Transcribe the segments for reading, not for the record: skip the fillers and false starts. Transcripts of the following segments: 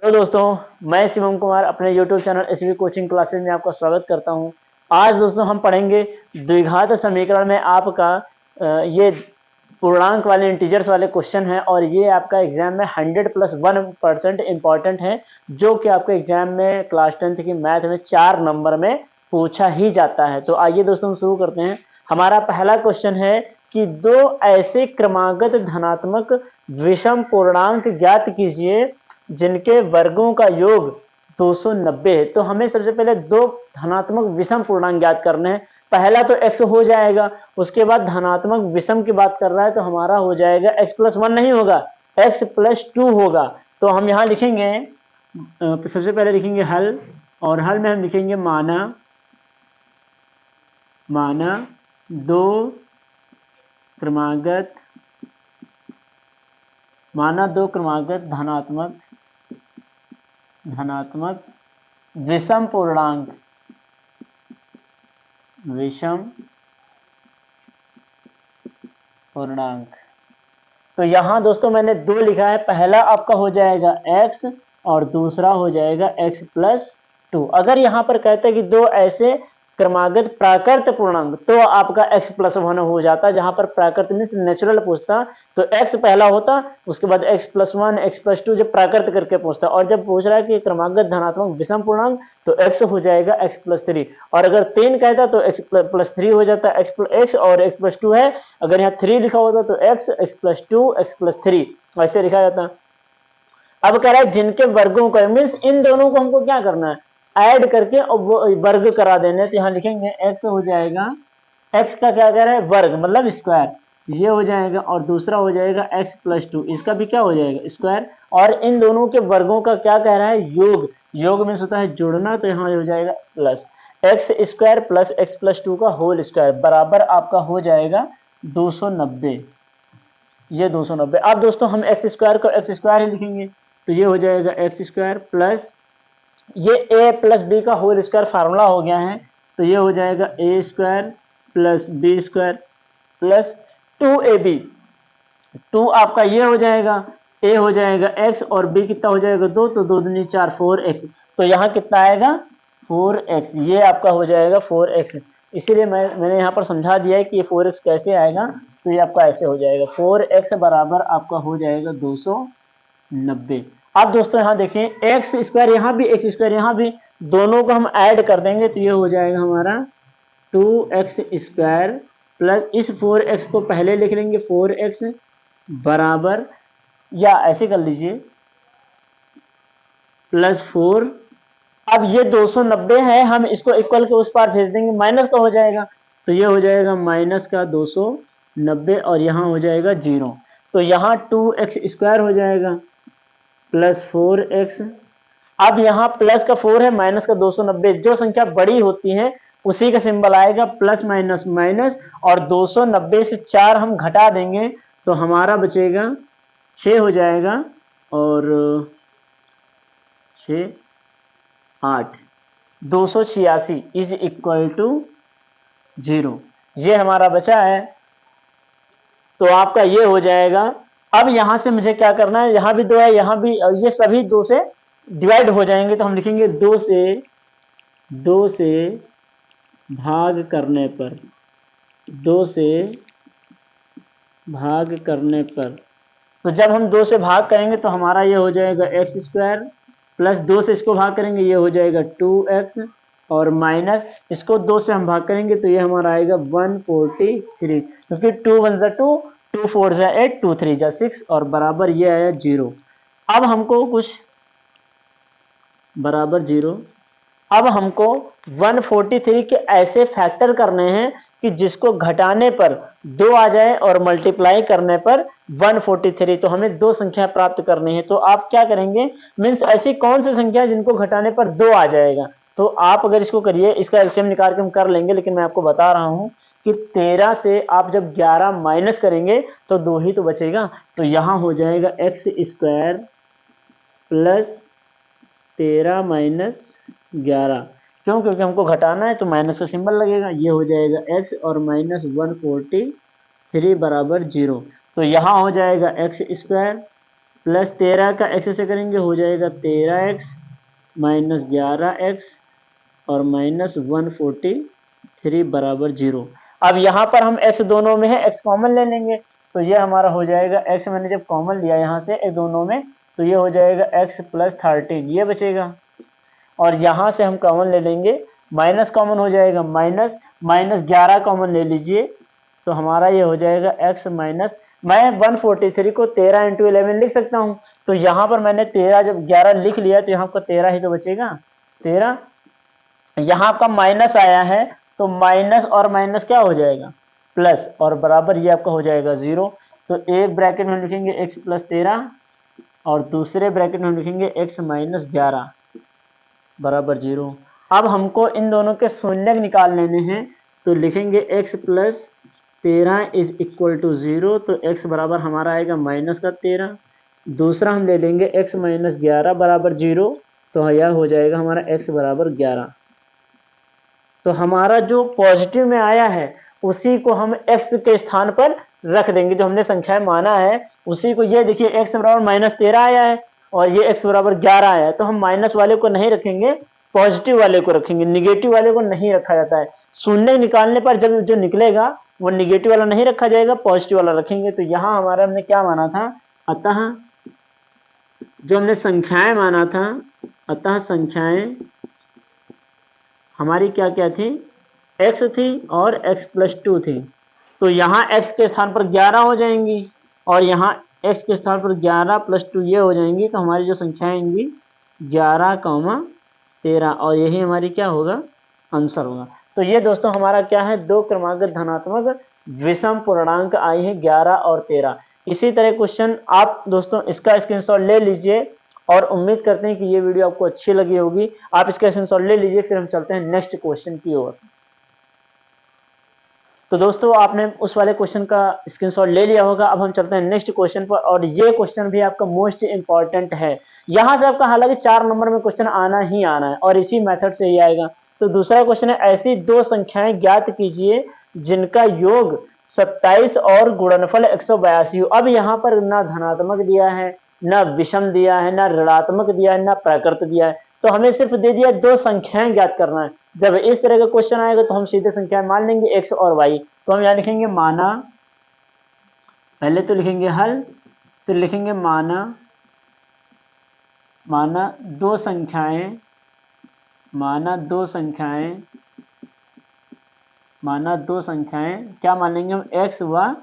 Hello दोस्तों, मैं शिवम कुमार अपने YouTube channel SV coaching classes में आपका स्वागत करता हूं। आज दोस्तों हम पढ़ेंगे द्विघात समीकरण में आपका ये पूर्णांक वाले इंटीजर्स वाले क्वेश्चन है और ये आपका एग्जाम में 100+1% इंपॉर्टेंट है, जो कि आपके एग्जाम में क्लास 10th की मैथ में 4 नंबर में पूछा ही जाता है। तो आइए दोस्तों हम शुरू करते हैं। हमारा पहला क्वेश्चन है कि दो ऐसे क्रमागत धनात्मक विषम पूर्णांक ज्ञात कीजिए जिनके वर्गों का योग 290 है। तो हमें सबसे पहले दो धनात्मक विषम पूर्णांक ज्ञात करने हैं। पहला तो x हो जाएगा, उसके बाद धनात्मक विषम की बात कर रहा है तो हमारा हो जाएगा x+1 नहीं होगा, x+2 होगा। तो हम यहाँ लिखेंगे, सबसे पहले लिखेंगे हल, और हल में हम लिखेंगे माना दो क्रमागत धनात्मक विषम पूर्णांक। तो यहां दोस्तों मैंने दो लिखा है, पहला आपका हो जाएगा x और दूसरा हो जाएगा x+2। अगर यहां पर कहते हैं कि दो ऐसे क्रमागत प्राकृत पूर्णांक तो आपका x+1 हो जाता, जहां पर प्राकृत मीन्स नेचुरल पूछता तो x पहला होता, उसके बाद x+1 x+2 जब प्राकृत करके पूछता, और जब पूछ रहा है कि क्रमागत धनात्मक विषम पूर्णांक तो x हो जाएगा x+3, और अगर 3 कहता तो x+3 हो जाता, x और x+2 है। अगर यहाँ 3 लिखा होता तो x+2 x+3 ऐसे लिखा जाता। अब कह रहा है जिनके वर्गों का मीन्स इन दोनों को हमको क्या करना है, ऐड करके और वो वर्ग करा देने। तो यहाँ लिखेंगे x हो जाएगा, x का क्या कह रहा है, वर्ग मतलब स्क्वायर, ये हो जाएगा, और दूसरा हो जाएगा x+2, इसका भी क्या हो जाएगा, स्क्वायर, और इन दोनों के वर्गों का क्या कह रहा है, योग में होता है जोड़ना, तो यहाँ हो जाएगा प्लस x² प्लस x+2 का होल स्क्वायर बराबर आपका हो जाएगा 290। ये 290। अब दोस्तों हम x² को x² ही लिखेंगे, तो ये हो जाएगा x² प्लस ये a+b का होल स्क्वायर फार्मूला हो गया है, तो ये हो जाएगा a² plus b² plus 2ab। 2 आपका ये हो जाएगा, a हो जाएगा x और b कितना हो जाएगा 2, तो 2 दूनी 4 4x। तो यहाँ कितना आएगा 4x, ये आपका हो जाएगा 4x। इसीलिए मैंने यहाँ पर समझा दिया है कि ये 4x कैसे आएगा, तो ये आपका ऐसे हो जाएगा 4x बराबर आपका हो जाएगा 290। अब दोस्तों यहाँ देखें x² यहाँ भी x² यहाँ भी, दोनों को हम ऐड कर देंगे तो ये हो जाएगा हमारा 2x² प्लस इस 4x को पहले लिख लेंगे 4x बराबर, या ऐसे कर लीजिए +4। अब ये 290 है, हम इसको इक्वल के उस पार भेज देंगे, माइनस का हो जाएगा, तो ये हो जाएगा माइनस का 290 और यहाँ हो जाएगा 0। तो यहाँ 2x² हो जाएगा प्लस 4x। अब यहाँ प्लस का 4 है, माइनस का 290, जो संख्या बड़ी होती है उसी का सिंबल आएगा प्लस माइनस माइनस, और 290 से 4 हम घटा देंगे तो हमारा बचेगा 6 हो जाएगा, और 6 8 286 इज इक्वल टू 0। ये हमारा बचा है, तो आपका ये हो जाएगा। अब यहां से मुझे क्या करना है, यहां भी 2 है, यहां भी, ये सभी 2 से डिवाइड हो जाएंगे, तो हम लिखेंगे 2 से भाग करने पर, 2 से भाग करने पर, तो जब हम 2 से भाग करेंगे तो हमारा ये हो जाएगा x² प्लस 2 से इसको भाग करेंगे ये हो जाएगा 2x, और माइनस इसको 2 से हम भाग करेंगे तो ये हमारा आएगा 143, क्योंकि 2 1 जा 2, 2 4 जा 8, 2 3 जा 6, और बराबर ये आया 0। अब हमको कुछ बराबर 0। अब हमको 143 के ऐसे फैक्टर करने हैं कि जिसको घटाने पर 2 आ जाए और मल्टीप्लाई करने पर 143, तो हमें 2 संख्या प्राप्त करनी है। तो आप क्या करेंगे, मीन्स ऐसी कौन सी संख्या जिनको घटाने पर 2 आ जाएगा, तो आप अगर इसको करिए, इसका एलसीएम निकाल के हम कर लेंगे, लेकिन मैं आपको बता रहा हूं कि 13 से आप जब 11 माइनस करेंगे तो 2 ही तो बचेगा, तो यहां हो जाएगा x² प्लस 13 माइनस 11, क्यों, क्योंकि हमको घटाना है तो माइनस का सिंबल लगेगा, ये हो जाएगा x और माइनस 143 बराबर 0। तो यहाँ हो जाएगा x² प्लस 13 का x से करेंगे हो जाएगा 13x माइनस 11x और माइनस 143 बराबर 0। अब यहाँ पर हम x दोनों में है, x कॉमन ले लेंगे तो ये हमारा हो जाएगा x, मैंने जब कॉमन लिया यहाँ से एक दोनों में तो ये हो जाएगा x प्लस 13 ये बचेगा। और यहाँ से हम कॉमन ले लेंगे, माइनस कॉमन हो जाएगा, माइनस 11 कॉमन ले लीजिए तो हमारा ये हो जाएगा x माइनस, मैं 143 को 13 इंटू 11 लिख सकता हूँ तो यहाँ पर मैंने 13 जब 11 लिख लिया तो यहाँ पर 13 ही तो बचेगा 13। यहाँ आपका माइनस आया है तो माइनस और माइनस क्या हो जाएगा प्लस और बराबर ये आपका हो जाएगा 0। तो एक ब्रैकेट में लिखेंगे x प्लस 13 और दूसरे ब्रैकेट में लिखेंगे x माइनस 11 बराबर 0। अब हमको इन दोनों के शून्यक निकाल लेने हैं तो लिखेंगे x plus 13 is equal to 0 तो x बराबर हमारा आएगा माइनस का 13। दूसरा हम ले लेंगे x माइनस 11 बराबर 0 तो यह हो जाएगा हमारा x बराबर 11। तो हमारा जो पॉजिटिव में आया है उसी को हम x के स्थान पर रख देंगे, जो हमने संख्याएं माना है उसी को। ये देखिए x बराबर माइनस 13 आया है और ये x बराबर 11 आया है तो हम माइनस वाले को नहीं रखेंगे, पॉजिटिव वाले को रखेंगे, निगेटिव वाले को नहीं रखा जाता है। शून्य निकालने पर जब जो निकलेगा वो निगेटिव वाला नहीं रखा जाएगा, पॉजिटिव वाला रखेंगे। तो यहाँ हमारा हमने क्या माना था, अतः जो हमने संख्याएं माना था, अतः संख्याएं हमारी क्या क्या थी, x थी और x प्लस 2 थी। तो यहाँ x के स्थान पर 11 हो जाएंगी और यहाँ x के स्थान पर 11 प्लस 2 ये हो जाएंगी। तो हमारी जो संख्याएं आएंगी 11, 13 और यही हमारी क्या होगा, आंसर होगा। तो ये दोस्तों हमारा क्या है, दो क्रमागत धनात्मक विषम पूर्णांक आई है 11 और 13। इसी तरह क्वेश्चन आप दोस्तों इसका स्क्रीनशॉट ले लीजिए और उम्मीद करते हैं कि ये वीडियो आपको अच्छी लगी होगी। आप इसका स्क्रीनशॉट ले लीजिए, फिर हम चलते हैं नेक्स्ट क्वेश्चन की ओर। तो दोस्तों आपने उस वाले क्वेश्चन का स्क्रीनशॉट ले लिया होगा। अब हम चलते हैं नेक्स्ट क्वेश्चन पर और ये क्वेश्चन भी आपका मोस्ट इंपॉर्टेंट है। यहाँ से आपका हालांकि 4 नंबर में क्वेश्चन आना ही आना है और इसी मेथड से ही आएगा। तो दूसरा क्वेश्चन है, ऐसी दो संख्याएं ज्ञात कीजिए जिनका योग 27 और गुणनफल 182 हो। अब यहाँ पर ना धनात्मक दिया है, ना विषम दिया है, ना ऋणात्मक दिया है, ना प्राकृत दिया है। तो हमें सिर्फ दे दिया दो संख्याएं ज्ञात करना है। जब इस तरह का क्वेश्चन आएगा तो हम सीधे संख्या मान लेंगे x और y। तो हम यहाँ लिखेंगे माना, पहले तो लिखेंगे हल, फिर लिखेंगे माना दो संख्याएं, क्या मान लेंगे हम, x व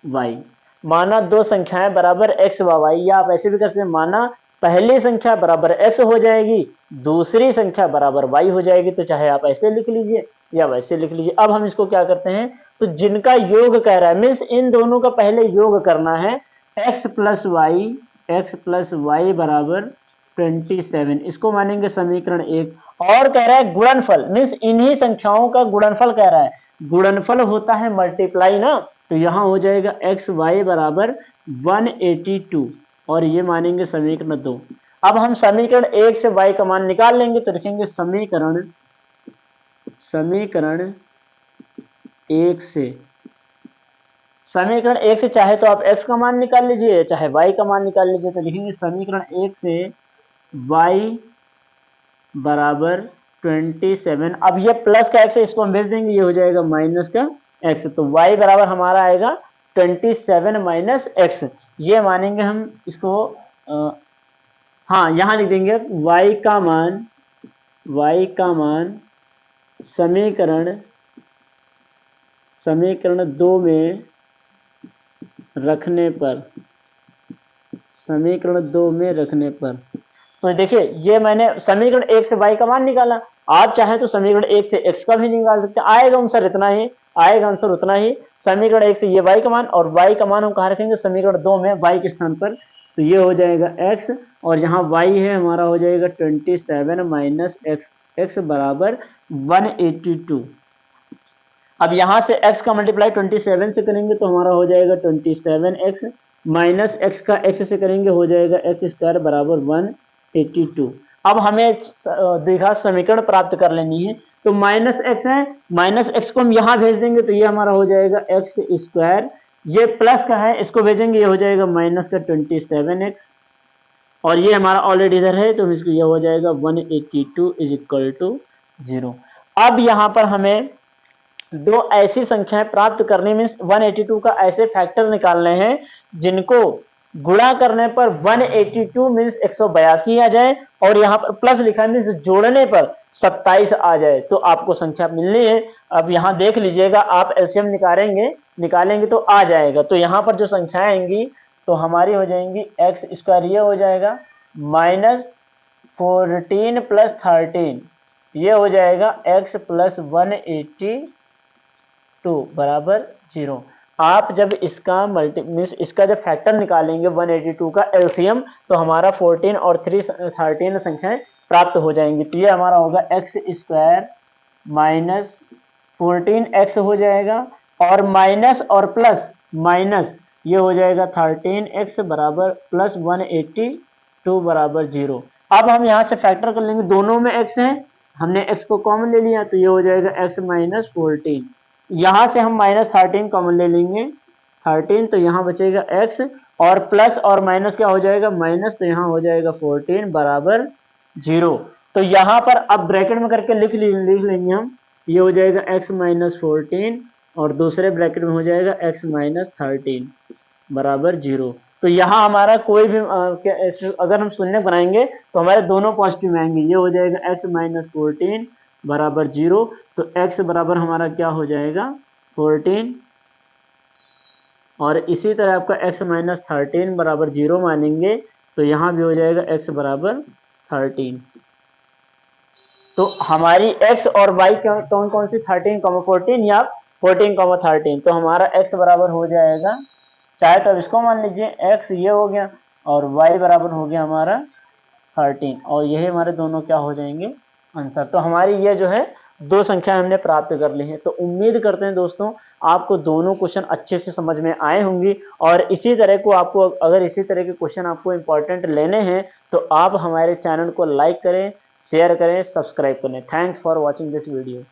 y। माना दो संख्याएं बराबर x व y, या आप ऐसे भी कर सकते हैं, माना पहली संख्या बराबर x हो जाएगी, दूसरी संख्या बराबर y हो जाएगी। तो चाहे आप ऐसे लिख लीजिए या वैसे लिख लीजिए। अब हम इसको क्या करते हैं, तो जिनका योग कह रहा है, मीन्स इन दोनों का पहले योग करना है, x प्लस वाई बराबर 27, इसको मानेंगे समीकरण 1। और कह रहा है गुणनफल, मीन्स इन्हीं संख्याओं का गुणनफल कह रहा है। गुणनफल होता है मल्टीप्लाई ना, तो यहाँ हो जाएगा x y बराबर 182 और ये मानेंगे समीकरण 2। अब हम समीकरण 1 से y का मान निकाल लेंगे तो लिखेंगे समीकरण 1 से चाहे तो आप x का मान निकाल लीजिए चाहे y का मान निकाल लीजिए। तो लिखेंगे समीकरण 1 से y बराबर 27। अब ये प्लस का x है, इसको हम भेज देंगे, ये हो जाएगा माइनस का x। तो y बराबर हमारा आएगा 27 माइनस x। ये मानेंगे हम इसको, हाँ यहाँ लिख देंगे y का मान समीकरण 2 में रखने पर, तो देखिए ये मैंने समीकरण 1 से y का मान निकाला। आप चाहे तो समीकरण 1 से x का भी निकाल सकते हैं, आएगा आंसर उतना ही। समीकरण 1 से ये y का मान और y का मान हम कहाँ रखेंगे, समीकरण 2 में y के स्थान पर। तो ये हो जाएगा x और जहाँ y है हमारा हो जाएगा 27 माइनस x बराबर 182। अब यहाँ से x का मल्टीप्लाई 27 से करेंगे तो हमारा हो जाएगा 27x माइनस x का x से करेंगे हो जाएगा x स्क्वायर बराबर 182। अब हमें द्विघात समीकरण प्राप्त कर लेनी है। तो माइनस x है, माइनस x को हम यहाँ भेज देंगे तो ये हमारा हो जाएगा x स्क्वायर ये प्लस का है, इसको भेजेंगे, ये हो जाएगा माइनस का 27x, और ये हमारा ऑलरेडी इधर है तो इसको ये हो जाएगा 182 इज इक्वल टू 0। अब यहाँ पर हमें दो ऐसी संख्याएं प्राप्त करनी, मीन्स 182 का ऐसे फैक्टर निकालने हैं जिनको गुणा करने पर 182 मीन्स 182 आ जाए, और यहाँ पर प्लस लिखा है मीन्स जोड़ने पर 27 आ जाए, तो आपको संख्या मिलनी है। अब यहाँ देख लीजिएगा, आप एलसीएम निकालेंगे तो आ जाएगा। तो यहाँ पर जो संख्याएं आएंगी तो हमारी हो जाएंगी एक्स स्क्वायर, ये हो जाएगा -14 प्लस 13, ये हो जाएगा x प्लस 182 बराबर 0। आप जब इसका मीन्स इसका जब फैक्टर निकालेंगे 182 का एलसीएम, तो हमारा 14 और 13 संख्याएं प्राप्त हो जाएंगी। तो ये हमारा होगा एक्स स्क्वायर माइनस 14x हो जाएगा, और माइनस और प्लस माइनस ये हो जाएगा 13x बराबर प्लस 182 बराबर 0। अब हम यहाँ से फैक्टर कर लेंगे, दोनों में x है, हमने x को कॉमन ले लिया तो ये हो जाएगा x माइनस 14। यहाँ से हम माइनस 13 कॉमन ले लेंगे, 13, तो यहाँ बचेगा x, और प्लस और माइनस क्या हो जाएगा, माइनस, तो यहाँ हो जाएगा 14 बराबर 0। तो यहाँ पर अब ब्रैकेट में करके लिख लेंगे हम, ये हो जाएगा x माइनस 14, और दूसरे ब्रैकेट में हो जाएगा x माइनस 13 बराबर 0। तो यहाँ हमारा कोई भी अगर हम शून्य बनाएंगे तो हमारे दोनों पॉजिटिव आएंगे, ये हो जाएगा x माइनस 14 बराबर 0। तो x बराबर हमारा क्या हो जाएगा 14, और इसी तरह आपका x माइनस 13 बराबर 0 मानेंगे तो यहाँ भी हो जाएगा x बराबर 13। तो हमारी x और y कौन कौन सी 13, 14 या 14, 13, तो हमारा x बराबर हो जाएगा, चाहे तो अब इसको मान लीजिए x ये हो गया, और y बराबर हो गया हमारा 13, और यही हमारे दोनों क्या हो जाएंगे आंसर। तो हमारी ये जो है दो संख्या हमने प्राप्त कर ली है। तो उम्मीद करते हैं दोस्तों आपको दोनों क्वेश्चन अच्छे से समझ में आए होंगी, और इसी तरह को आपको अगर इसी तरह के क्वेश्चन आपको इंपॉर्टेंट लेने हैं तो आप हमारे चैनल को लाइक करें, शेयर करें, सब्सक्राइब करें। Thanks for watching this video.